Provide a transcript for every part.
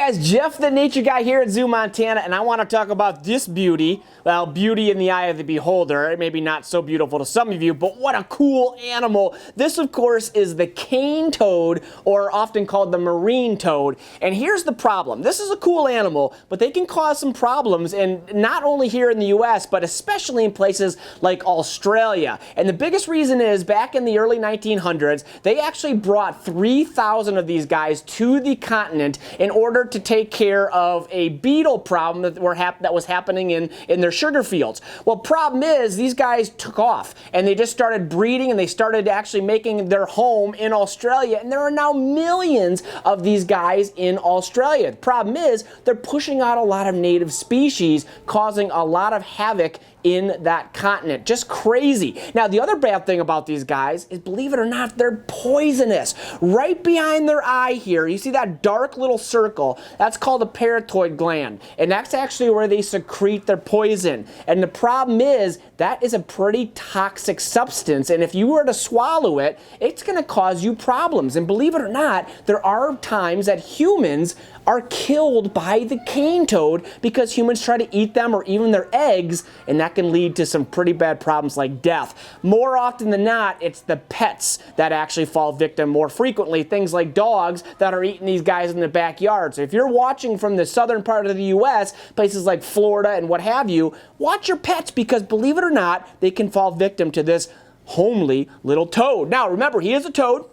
guys, Jeff the Nature Guy here at Zoo Montana, and I want to talk about this beauty. Well, beauty in the eye of the beholder. It may be not so beautiful to some of you, but what a cool animal. This, of course, is the cane toad, or often called the marine toad. And here's the problem. This is a cool animal, but they can cause some problems, and not only here in the U.S., but especially in places like Australia. And the biggest reason is, back in the early 1900s, they actually brought 3,000 of these guys to the continent in order to take care of a beetle problem that was happening in their sugar fields. Well, problem is, these guys took off, and they just started breeding, and they started actually making their home in Australia, and there are now millions of these guys in Australia. The problem is, they're pushing out a lot of native species, causing a lot of havoc in that continent. Just crazy. Now, the other bad thing about these guys is, believe it or not, they're poisonous. Right behind their eye here, you see that dark little circle? That's called a parotoid gland, and that's actually where they secrete their poison. And the problem is, that is a pretty toxic substance, and if you were to swallow it, it's going to cause you problems. And believe it or not, there are times that humans are killed by the cane toad because humans try to eat them or even their eggs, and that can lead to some pretty bad problems like death. More often than not, it's the pets that actually fall victim more frequently, things like dogs that are eating these guys in the backyard. So if you're watching from the southern part of the U.S., places like Florida and what have you, watch your pets, because believe it or not, they can fall victim to this homely little toad. Now remember, he is a toad,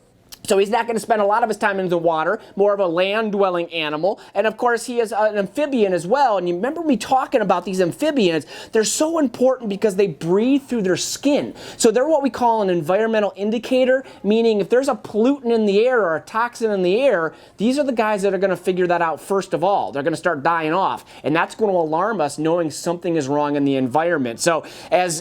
so he's not going to spend a lot of his time in the water, more of a land-dwelling animal. And of course, he is an amphibian as well. And you remember me talking about these amphibians. They're so important because they breathe through their skin. So they're what we call an environmental indicator, meaning if there's a pollutant in the air or a toxin in the air, these are the guys that are going to figure that out first of all. They're going to start dying off. And that's going to alarm us, knowing something is wrong in the environment. So as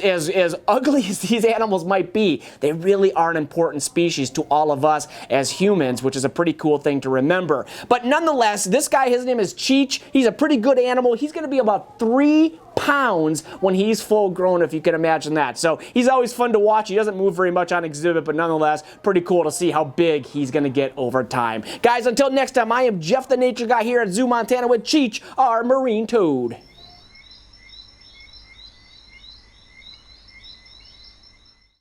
ugly as these animals might be, they really are an important species to all of us as humans, which is a pretty cool thing to remember. But nonetheless, this guy, his name is Cheech. He's a pretty good animal. He's going to be about 3 pounds when he's full grown, if you can imagine that. So he's always fun to watch. He doesn't move very much on exhibit, but nonetheless, pretty cool to see how big he's going to get over time. Guys, until next time, I am Jeff the Nature Guy here at Zoo Montana with Cheech, our marine toad.